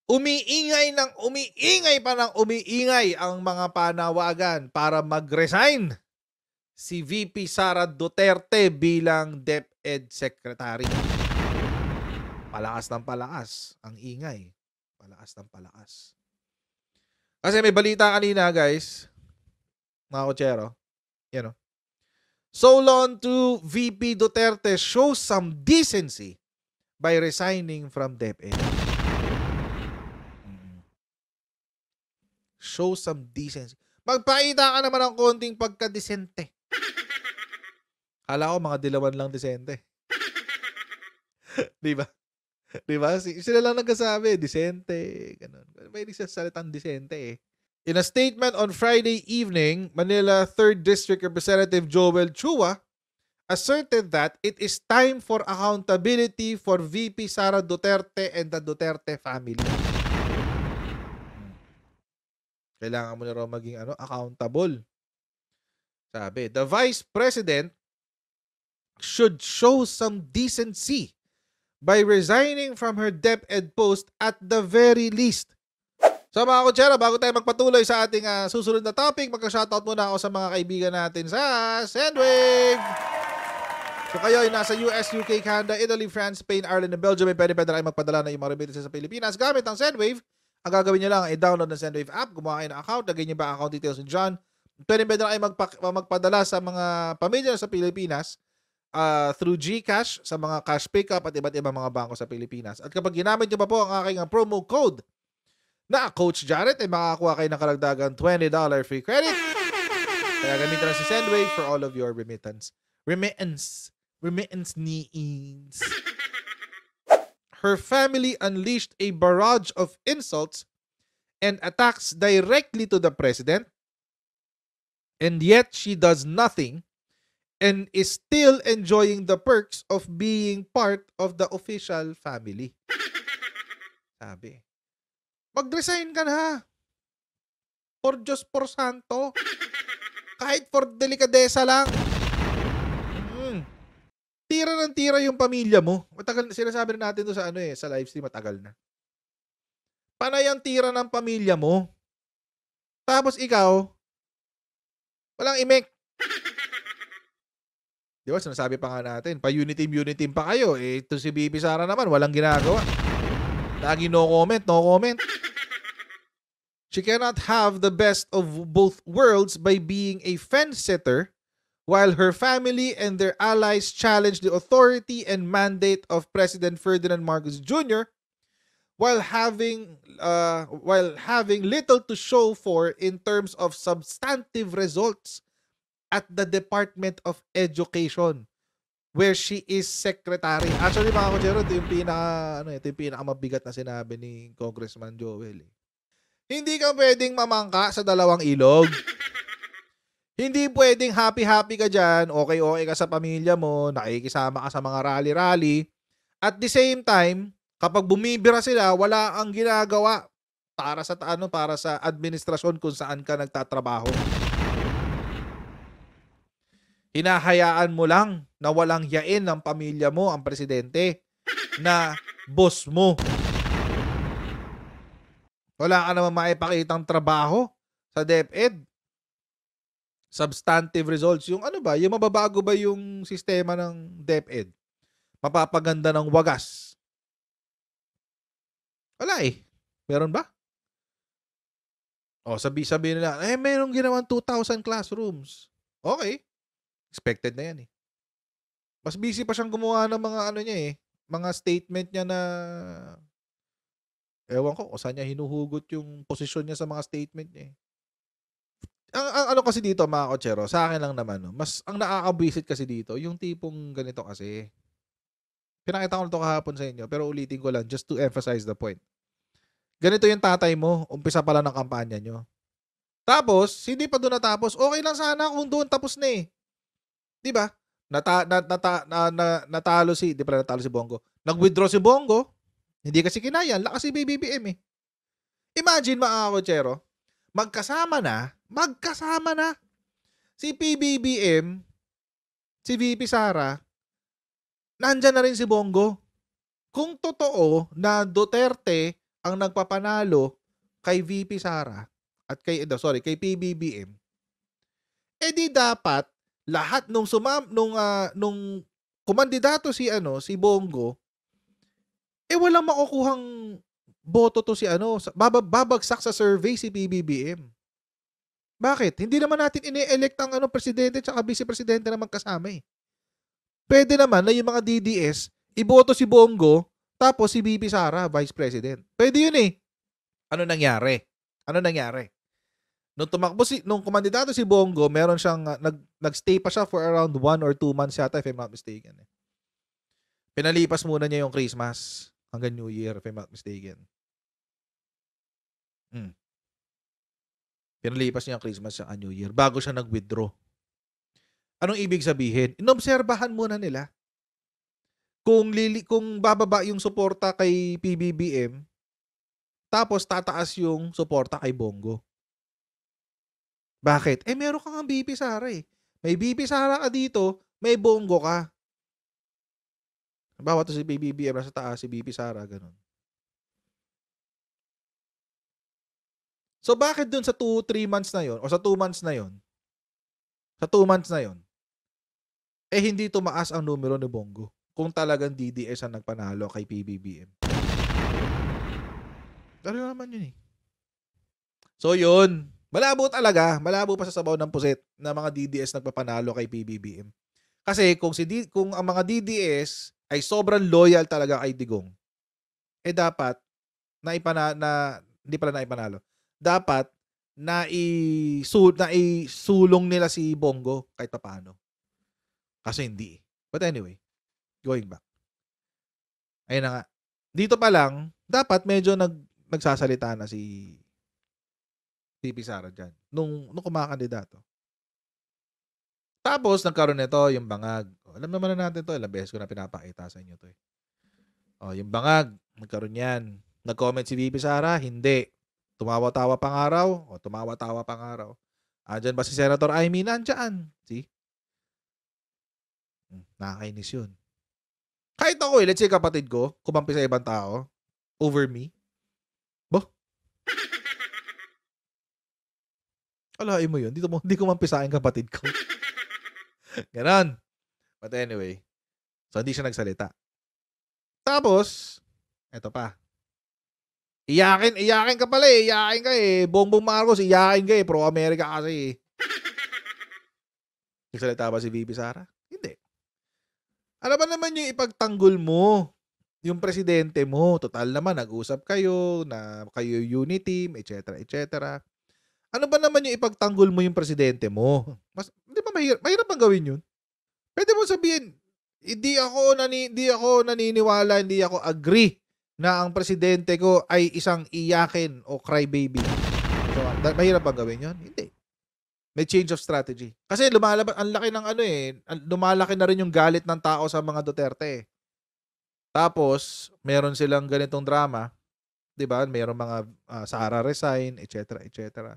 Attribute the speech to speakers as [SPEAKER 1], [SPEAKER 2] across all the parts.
[SPEAKER 1] umiingay pa ng umiingay ang mga panawagan para mag-resign si VP Sara Duterte bilang DepEd Secretary. Palakas ng palakas ang ingay. Palakas ng palakas. Kasi may balita kanina, guys, mga kotsero. Yan o. Solon to VP Duterte shows some decency by resigning from DepEd. Show some decency. Magpakita ka naman ng konting pagka-decente. Kala ko mga dilawan lang decente. Di ba? Di ba? Sila lang nagsasabi, decente. Ganun. May nagsasalitang decente eh. In a statement on Friday evening, Manila 3rd District Representative Joel Chua asserted that it is time for accountability for VP Sara Duterte and the Duterte family. Kailangan mo na raw maging accountable. Sabi, the Vice President should show some decency by resigning from her DepEd post at the very least. So mga kutsera, bago tayo magpatuloy sa ating susunod na topic, magka-shoutout muna ako sa mga kaibigan natin sa Sendwave. So kayo ay nasa US, UK, Canada, Italy, France, Spain, Ireland, and Belgium, ay pwede na kayo magpadala ng mga remittances sa Pilipinas gamit ang Sendwave. Ang gagawin nyo lang ay download ng Sendwave app, gumawa kayo ng account, lagay nyo ba account details ni John. Pwede na kayo magpadala sa mga pamilya sa Pilipinas through GCash, sa mga cash pickup at iba't ibang mga bangko sa Pilipinas. At kapag ginamit nyo pa po ang aking promo code na Coach Jared, ay makakakuha kayo ng karagdagang $20 free credit. Kaya gamitin na si Sendwave for all of your remittance needs. Her family unleashed a barrage of insults and attacks directly to the president, and yet she does nothing and is still enjoying the perks of being part of the official family. Sabi, mag-resign ka na. For Diyos por Santo. Kahit for delikadesa lang. Tira ng tira yung pamilya mo. Matagal, sinasabi na natin to sa sa live stream, matagal na. Panay ang tira ng pamilya mo. Tapos ikaw, walang imek. Di ba, sinasabi pa nga natin, pa-unity team pa kayo. Ito si VP Sara naman, walang ginagawa. Lagi no comment. She cannot have the best of both worlds by being a fence-sitter while her family and their allies challenge the authority and mandate of President Ferdinand Marcos Jr. while having little to show for in terms of substantive results at the Department of Education where she is secretary. Actually, mga kutsero, ito yung pinaka-mabigat na sinabi ni Congressman Joel. Hindi ka pwedeng mamangka sa dalawang ilog. Hindi pwedeng happy-happy ka dyan, okay ka sa pamilya mo, nakikisama ka sa mga rally-rally. At the same time, kapag bumibira sila, wala ang ginagawa para sa administrasyon kung saan ka nagtatrabaho. Hinahayaan mo lang na walang yain ng pamilya mo ang presidente na boss mo. Wala ka naman maipakitang trabaho sa DepEd. Substantive results. Yung yung mababago ba yung sistema ng DepEd? Mapapaganda ng wagas? Wala eh. Meron ba? Sabi nila, merong ginawang 2,000 classrooms. Okay. Expected na yan eh. Mas busy pa siyang gumawa ng mga mga statement niya na ewan ko kung saan niya hinuhugot yung posisyon niya sa mga statement niya eh. Ang kasi dito mga kotsero, sa akin lang naman, mas ang nakakabwisit kasi dito, yung tipong ganito kasi. Pinakita ko na ito kahapon sa inyo, pero ulitin ko lang just to emphasize the point. Ganito yung tatay mo, umpisa pala ng kampanya nyo. Tapos, hindi pa doon natapos, okay lang sana kung doon tapos na eh. Diba? Natalo si Bongo. Nag-withdraw si Bongo, hindi kasi kinaya, lakas si BBM eh. Imagine mga kotsero, magkasama na si PBBM, si VP Sara, nandyan na rin si Bongo. Kung totoo na Duterte ang nagpapanalo kay VP Sara at kay PBBM, di dapat lahat nung kumandidato si Bongo, walang makukuhang boto to si babagsak sa survey si PBBM. Bakit? Hindi naman natin ine-elect ang presidente tsaka vice presidente na magkasama eh. Pwede naman na yung mga DDS, iboto si Bongo, tapos si VP Sara, vice president. Pwede yun eh. Ano nangyari? Nung kumandidato si Bongo, meron siyang, nagstay pa siya for around 1 or 2 months yata if I'm not mistaken. Pinalipas muna niya yung Christmas hanggang New Year if I'm not mistaken. Pinalipas niya ang Christmas sa New Year bago siya nag-withdraw. Anong ibig sabihin? Inobserbahan muna nila. Kung bababa yung suporta kay PBBM, tapos tataas yung suporta kay Bongo. Bakit? Meron kang ang VP Sara eh. May VP Sara ka dito, may Bongo ka. Bawa to si PBBM nasa taas, si VP Sara, ganun. So bakit dun sa 2-3 months na yon o sa 2 months na yon? Sa 2 months na yon, hindi tumaas ang numero ni Bongo kung talagang DDS ang nagpanalo kay PBBM. Ano naman yun eh. So yun, malabo talaga, malabo pa sa sabaw ng puset na mga DDS nagpapanalo kay PBBM. Kasi kung ang mga DDS ay sobrang loyal talaga kay Digong, dapat hindi pala naipanalo. Dapat naisulong nila si Bongo kahit paano. Kasi hindi. But anyway, going back. Ayun na nga. Dito pa lang, dapat medyo nagsasalita na si VP Sara dyan. Nung kumakandidato. Tapos, nagkaroon nito yung bangag. Alam naman na natin to. Ilang beses ko na pinapakita sa inyo to eh. Yung bangag. Nagkaroon yan. Nag-comment si VP Sara? Hindi. Tumawa-tawa pang araw? Tumawa-tawa pang araw. Andyan ba si Senator Amy? Nandyan. See? Nakakainis yun. Kahit ako let's say kapatid ko, kumampi sa ibang tao, over me. Alain mo yun. Hindi ko kumampi sa akin kapatid ko. Ganon. But anyway. So, hindi siya nagsalita. Tapos, eto pa. Iyakin ka pala eh. Iyakin ka eh. Bongbong Marcos, iyakin ka eh. Pro-America kasi eh. Nagsalita ba si VP Sara? Hindi. Ano ba naman yung ipagtanggol mo? Yung presidente mo. Total naman, nag-usap kayo, na kayo unity team, etc. etc. Ano ba naman yung ipagtanggol mo yung presidente mo? Hindi ba mahirap bang gawin yun? Pwede mo sabihin, hindi ako naniniwala, hindi ako agree na ang presidente ko ay isang iyakin o crybaby. So, mahirap bang gawin yun? Hindi. May change of strategy. Kasi lumalabas, ang laki ng lumalaki na rin yung galit ng tao sa mga Duterte. Tapos, meron silang ganitong drama, 'di ba? Meron mga Sara resign, etc. etc.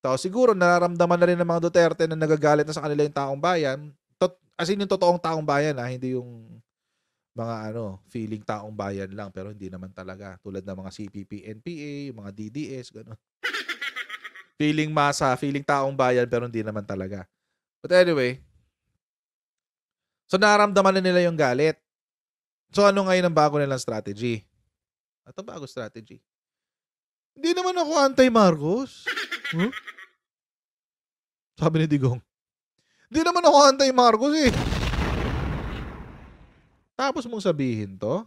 [SPEAKER 1] So, siguro nararamdaman na rin ng mga Duterte na nagagalit na sa kanila yung taong bayan. As in yung totoong taong bayan hindi yung mga feeling taong bayan lang pero hindi naman talaga. Tulad ng mga CPP, NPA, yung mga DDS, gano'n. Feeling masa, feeling taong bayan pero hindi naman talaga. But anyway, so nararamdaman na nila yung galit. So ano ngayon ang bago nilang strategy? Ito bago strategy. Hindi naman ako anti-Marcos. Huh? Sabi ni Digong. Hindi naman ako anti-Marcos eh. Tapos mong sabihin to?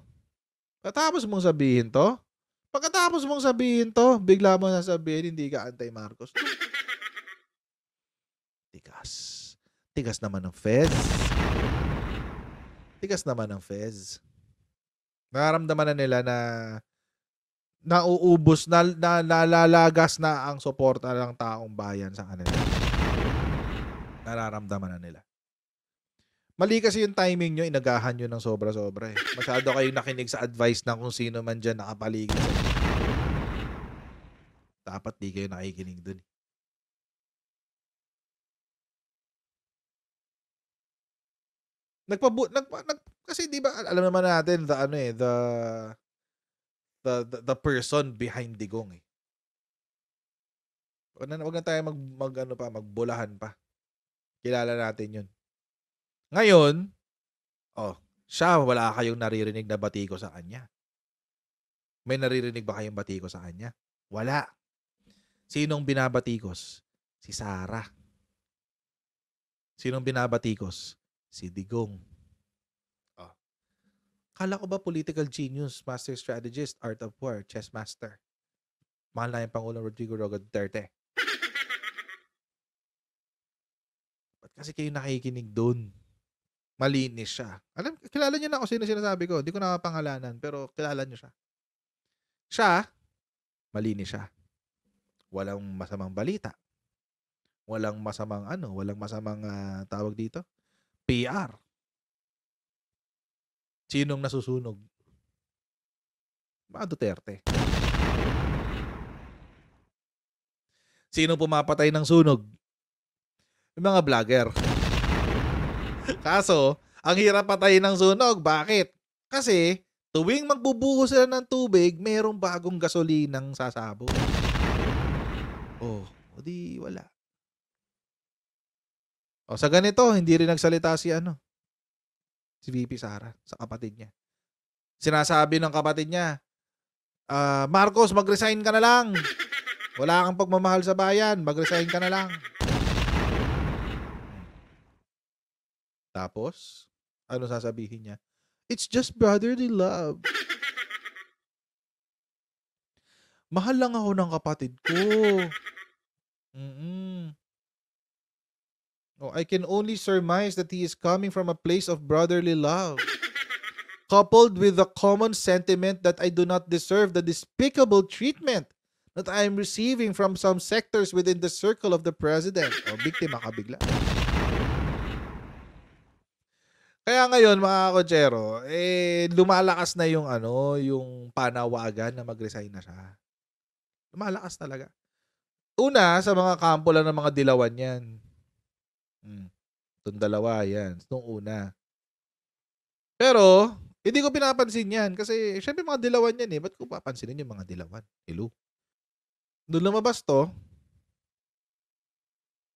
[SPEAKER 1] Pagkatapos mong sabihin to, bigla mo sasabihin hindi ka anti-Marcos. Tigas naman ng Fez. Nararamdaman na nila na nauubos, nalalagas na ang suporta ng taong bayan sa kanila. Nararamdaman na nila. Mali kasi yung timing nyo, inagahan nyo ng sobra-sobra eh. Masyado kayong nakinig sa advice ng kung sino man dyan nakapaligid sa inyo. Dapat di kayo nakikinig dun. Kasi di ba alam naman natin the the person behind Digong eh. Wag na tayo magbulahan pa. Kilala natin 'yun. Ngayon, siya wala kayong naririnig na batiko sa kanya. May naririnig ba kayong batiko sa kanya? Wala. Sinong binabatikos? Si Sara. Sinong binabatikos? Si Digong. Kala ko ba political genius, master strategist, art of war, chess master? Mahal na yung Pangulong Rodrigo Roa Duterte. Ba't kasi kayo nakikinig doon? Malinis siya. Kilala niyo na ako sino sinasabi ko. Hindi ko nakapangalanan, pero kilala niyo siya. Siya, malinis siya. Walang masamang balita. Walang masamang tawag dito? PR. Sinong nasusunog? Mga Duterte. Sino pumapatay ng sunog? Yung mga vlogger. Kaso, ang hirap patayin ng sunog. Bakit? Kasi, tuwing magbubuhos sila ng tubig, merong bagong gasolinang sasabog. Di wala. Sa ganito, hindi rin nagsalita si VP Sara sa kapatid niya. Sinasabi ng kapatid niya, Marcos, mag-resign ka na lang. Wala kang pagmamahal sa bayan, mag-resign ka na lang. Tapos, ano sasabihin niya? It's just brotherly love. Mahal lang ako ng kapatid ko. I can only surmise that he is coming from a place of brotherly love, coupled with the common sentiment that I do not deserve the despicable treatment that I am receiving from some sectors within the circle of the president. Biktima ka bigla. Kaya ngayon, mga kotsero, lumalakas na yung yung panawagan na mag-resign na siya. Lumalakas talaga. Una, sa mga kampo lang ng mga dilawan yan. Itong dalawa, yan. Itong una. Pero, hindi ko pinapansin yan. Kasi, syempre mga dilawan yan eh. Ba't ko papansinin yung mga dilawan? Hello? Doon lumabas to,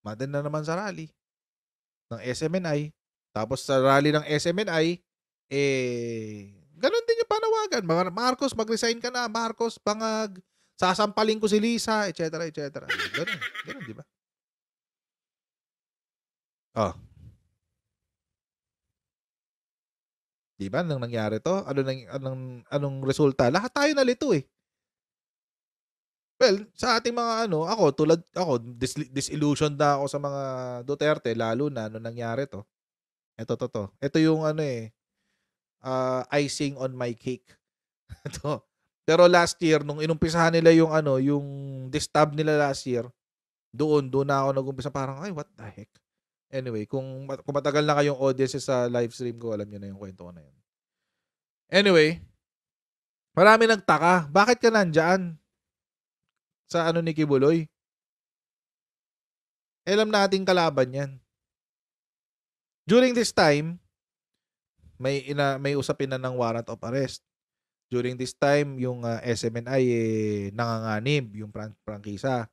[SPEAKER 1] madan na naman sa rally ng SMNI. Tapos sa rally ng SMNI, ganun din yung panawagan. Marcos, mag-resign ka na. Marcos, bangag. Sasampalin ko si Lisa, etc. etc. Ganun, di ba? Di ba nang nangyari to? Anong resulta? Lahat tayo nalito eh. Well, sa ating mga ako disillusioned na ako sa mga Duterte lalo na nung nangyari to. Ito yung icing on my cake. Ito. Pero last year nung inumpisahan nila yung yung distab nila last year, doon na ako nag-umpisa parang what the heck. Anyway, kung matagal na kayong audience sa live stream ko, alam niyo na yung kwento ko na yun. Anyway, marami nagtaka. Bakit ka nandyan? Sa ni Kibuloy? Alam nating kalaban yan. During this time, may usapin na ng warrant of arrest. During this time, yung SMNI nanganganib, yung prangkisa,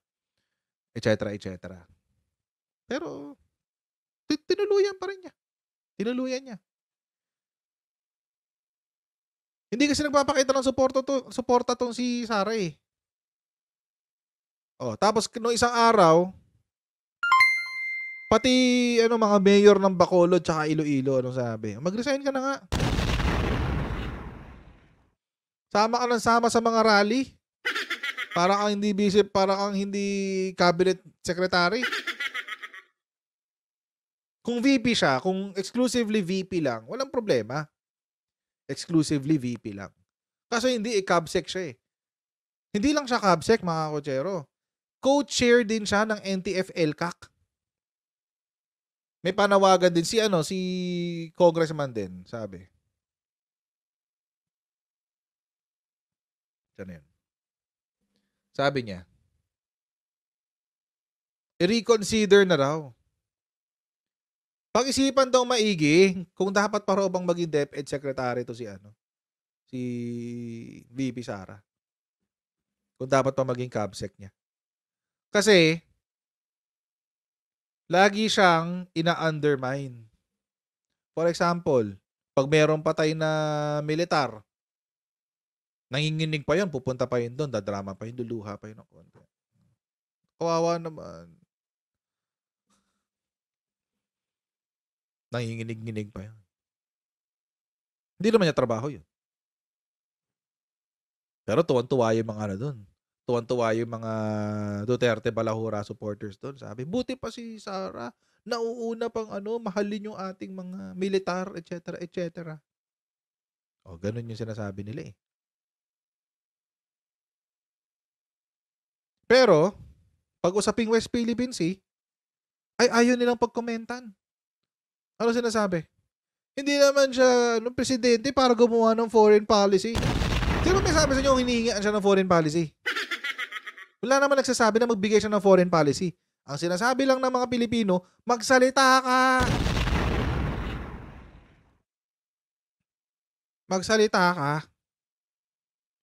[SPEAKER 1] etc. etc. Pero, tinuluyan pa rin niya. Tinuluyan niya. Hindi kasi nagpapakita ng suporta tong si Sara eh. Tapos nung isang araw, pati mga mayor ng Bacolod tsaka Iloilo, anong sabi? Mag-resign ka na nga. Sama ka ng sama sa mga rally. Para kang hindi busy, para kang hindi cabinet secretary. Kung VP siya, kung exclusively VP lang, walang problema. Exclusively VP lang. Kasi hindi cabsec siya eh. Hindi lang siya cabsec, mga kotsero. Co-chair din siya ng NTF-ELCAC. May panawagan din si congressman din, sabi. Diyan yan. Sabi niya, i-reconsider na raw. Pag-isipan daw maigi kung dapat pa raw bang maging DepEd secretary to si si VP Sara. Kung dapat pa maging CABSEC niya. Kasi, lagi siyang ina-undermine. For example, pag mayroong patay na militar, nanginginig pa yun, pupunta pa yun doon, dadrama pa yun, luluha pa yun ng konti. Kawawa naman. Nanginginig-nginig pa yun. Hindi naman niya trabaho yun. Pero tuwan-tuwa yung mga ano doon. Tuwan-tuwa yung mga Duterte Balahura supporters doon. Sabi, buti pa si Sara, nauuna pang mahalin yung ating mga militar, etc. etc. O, ganun yung sinasabi nila eh. Pero, pag usaping West Philippine Sea, ay ayaw nilang pagkomentan. Ano sinasabi? Hindi naman siya presidente para gumawa ng foreign policy. Sino may sabi sa inyo hinihingian siya ng foreign policy? Wala naman nagsasabi na magbigay siya ng foreign policy. Ang sinasabi lang ng mga Pilipino, magsalita ka. Magsalita ka.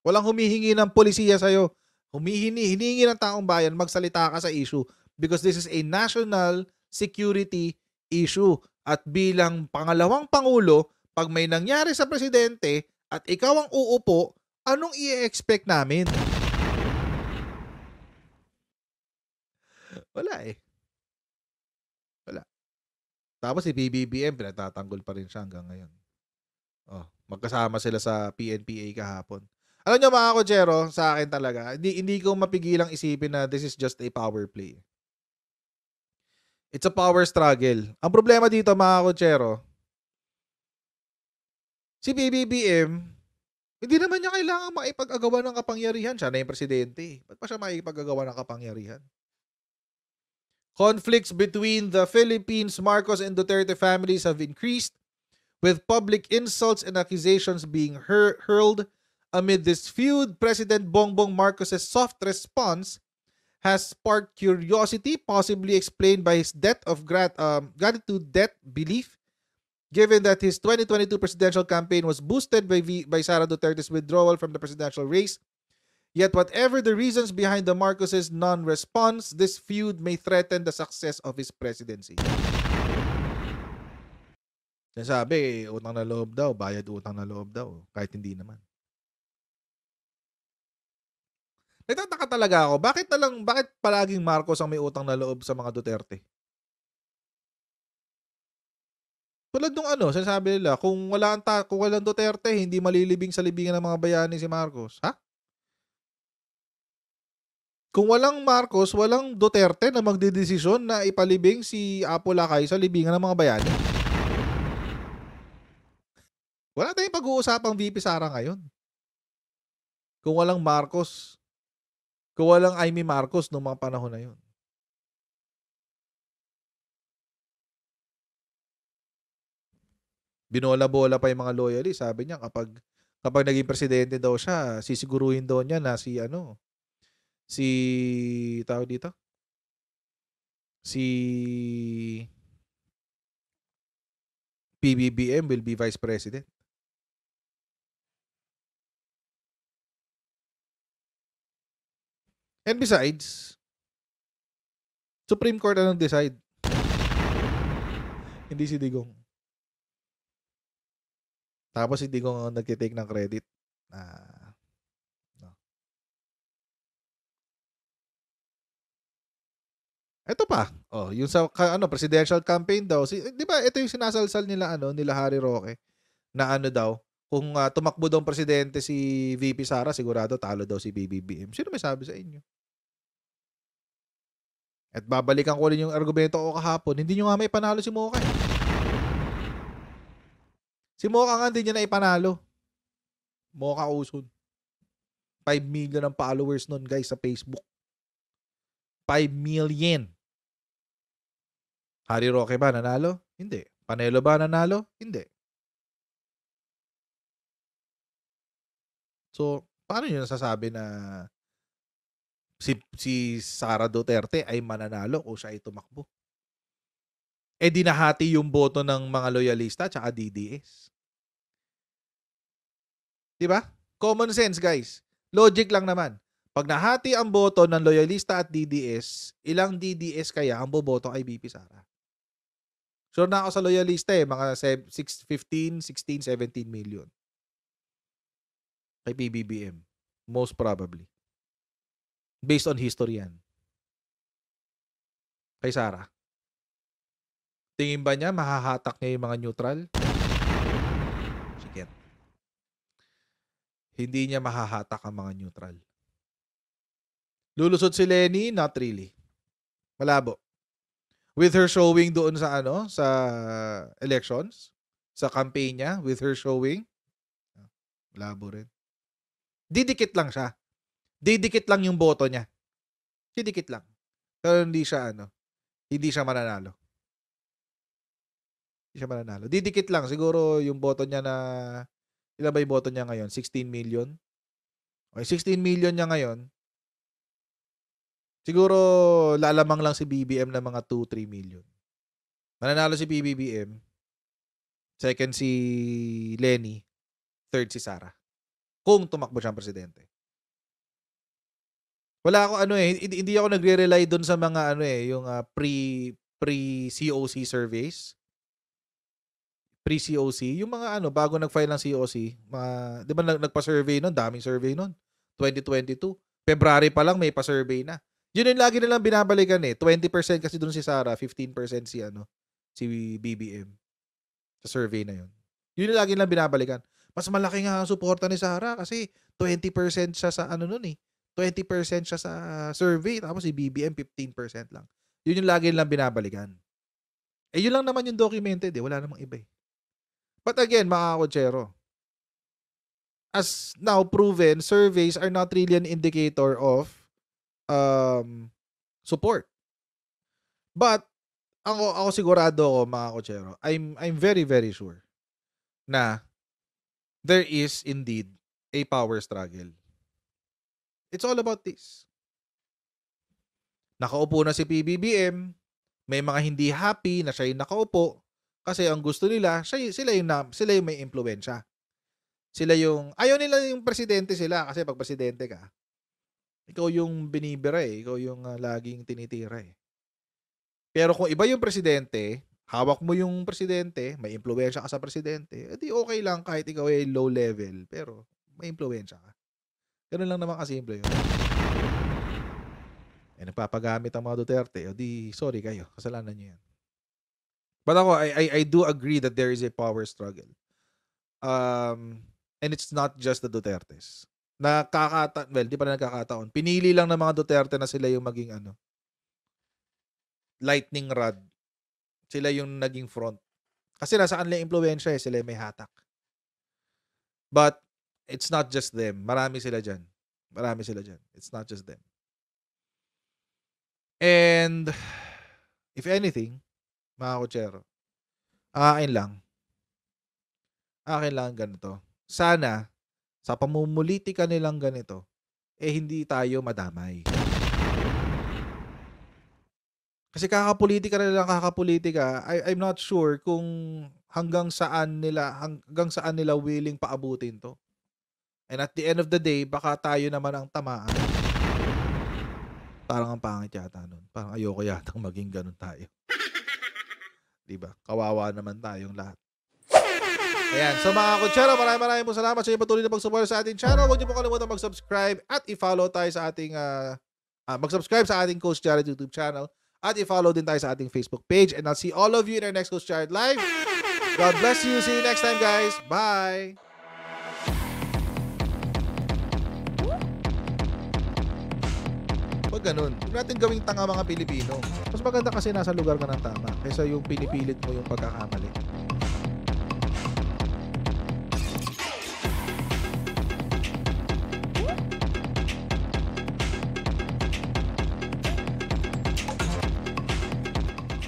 [SPEAKER 1] Walang humihingi ng polisiya sa'yo. Hinihingi ng taong bayan, magsalita ka sa issue. Because this is a national security issue. At bilang pangalawang pangulo, pag may nangyari sa presidente at ikaw ang uupo, anong i-expect namin? Wala eh. Wala. Tapos si BBBM, pinagtatanggol pa rin siya hanggang ngayon. Oh, magkasama sila sa PNPA kahapon. Alam niyo mga kotsero, sa akin talaga, hindi ko mapigilang isipin na this is just a power play. It's a power struggle. Ang problema dito mga kotsero, si BBBM, hindi naman niya kailangan maipag-agawa ng kapangyarihan. Siya na yung presidente. Ba't pa siya maipag-agawa ng kapangyarihan? Conflicts between the Philippines, Marcos and Duterte families have increased, with public insults and accusations being hurled. Amid this feud, President Bongbong Marcos's soft response has sparked curiosity, possibly explained by his debt of gratitude debt belief, given that his 2022 presidential campaign was boosted by Sara Duterte's withdrawal from the presidential race. Yet whatever the reasons behind the Marcoses' non-response, this feud may threaten the success of his presidency. Sinasabi, utang na loob daw, bayad utang na loob daw, kahit hindi naman. Nagtataka talaga ako, bakit palaging Marcos ang may utang na loob sa mga Duterte? Tulad nung sinasabi nila, kung walang Duterte, hindi malilibing sa libingan ng mga bayani si Marcos. Ha? Kung walang Marcos, walang Duterte na magdedesisyon na ipalibing si Apo Lakay sa libingan ng mga bayani. Wala tayong pag-uusapang VP Sara ngayon. Kung walang Marcos, kung walang Amy Marcos noong mga panahon na yun. Binola-bola pa yung mga loyalists. Sabi niya kapag naging presidente daw siya, sisiguruhin daw niya na tawag dito? Si PBBM will be vice president. And besides, Supreme Court anong decide? Hindi si Digong. Tapos si Digong ang nagtitake ng credit. No. Ito pa. Yung sa presidential campaign daw, 'di ba? Ito yung sinasalsal nila nila Harry Roque na daw, kung tumakbo daw presidente si VP Sara, sigurado talo daw si BBBM. Sino may sabi sa inyo? At babalikan ko rin yung argumento ko kahapon, hindi nyo nga may panalo si Mocha. Si Mocha nga hindi niya na ipanalo. Mocha Uson. 5 million ang followers nun guys sa Facebook. 5 million. Harry Roque ba nanalo? Hindi. Panelo ba nanalo? Hindi. So, paano nyo nasasabi na si Sara Duterte ay mananalo o siya ay tumakbo? Dinahati yung boto ng mga loyalista at DDS. Di ba? Common sense, guys. Logic lang naman. Pag nahati ang boto ng loyalista at DDS, ilang DDS kaya ang boboto kay BP Sara? Sure na ako sa loyalista mga 15, 16, 17 million. Kay PBBM. Most probably. Based on history yan. Kay Sara. Tingin ba niya mahahatak niya yung mga neutral? Shit. Hindi niya mahahatak ang mga neutral. Lulusot si Lenny? Not really. Malabo. With her showing doon sa sa elections, sa campaign niya, with her showing, malabo rin. Didikit lang siya. Didikit lang yung boto niya. Didikit lang. Pero hindi siya hindi siya mananalo. Hindi siya mananalo. Didikit lang. Siguro yung boto niya na, ilan ba yung boto niya ngayon? 16 million? Okay, 16 million niya ngayon. Siguro lalamang lang si BBM ng mga 2-3 million. Mananalo si BBM. Second si Lenny. Third si Sara. Kung tumakbo siyang presidente. Wala ako hindi ako nagre-rely doon sa mga yung pre-COC surveys. Pre-COC, yung mga bago nag-file ng COC, 'di ba nagpa-survey noon, daming survey noon. 2022, February pa lang may pa-survey na. Yun yung lagi nilang binabalikan 20% kasi doon si Sara, 15% si BBM sa survey na yun. Yun yung lagi nilang binabalikan. Mas malaki nga ang suporta ni Sara kasi 20% siya sa 20% siya sa survey, tapos si BBM 15% lang. Yun yung lagi nilang binabalikan. Yun lang naman yung documented wala namang iba But again, mga kotsero, as now proven, surveys are not really an indicator of support. But ako sigurado ako, mga kotsero, I'm very very sure na there is indeed a power struggle. It's all about this. Nakaupo na si PBBM, may mga hindi happy na siya yung nakaupo kasi ang gusto nila, sila yung may impluwensya. Sila yung ayaw nila yung presidente sila kasi pag presidente ka, ikaw yung binibira ikaw yung laging tinitira Pero kung iba yung presidente, hawak mo yung presidente, may impluwensya ka sa presidente, edi okay lang kahit ikaw ay low level, pero may impluwensya ka. Ganun lang naman kasimple yun. Nagpapagamit ang mga Duterte, edi sorry kayo, kasalanan nyo yan. But ako, I do agree that there is a power struggle. And it's not just the Dutertes. Di pa na nagkakataon. Pinili lang ng mga Duterte na sila yung maging lightning rod. Sila yung naging front. Kasi nasa kanila impluwensya sila yung may hatak. But it's not just them. Marami sila dyan. It's not just them. And if anything, mga kotsero, akin lang ganito. Sana sa pamumulitika nilang ganito, hindi tayo madamay. Kasi kakapolitika na lang kakapolitika, I'm not sure kung hanggang saan nila willing paabutin to. And at the end of the day, baka tayo naman ang tamaan. Parang ang pangit yata nun. Parang ayoko yatang maging ganun tayo. Diba? Kawawa naman tayong lahat. Ayan. So mga kutsara, maraming po salamat sa inyo patuloy na pag-support sa ating channel. Huwag niyo po kalimutan mag-subscribe at i-follow tayo sa ating mag-subscribe sa ating Coach Jared YouTube channel at i-follow din tayo sa ating Facebook page. And I'll see all of you in our next Coach Jared Live. God bless you. See you next time, guys. Bye! Pag ganun, huwag natin gawing tanga mga Pilipino. Mas maganda kasi nasa lugar ka ng tama kaysa yung pinipilit mo yung pagkakamali.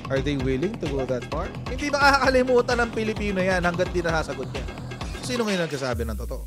[SPEAKER 1] Are they willing to go that far? Hindi makakalimutan ng Pilipino yan hanggat di nasasagot niya. Sino ngayon nagsasabi ng totoo?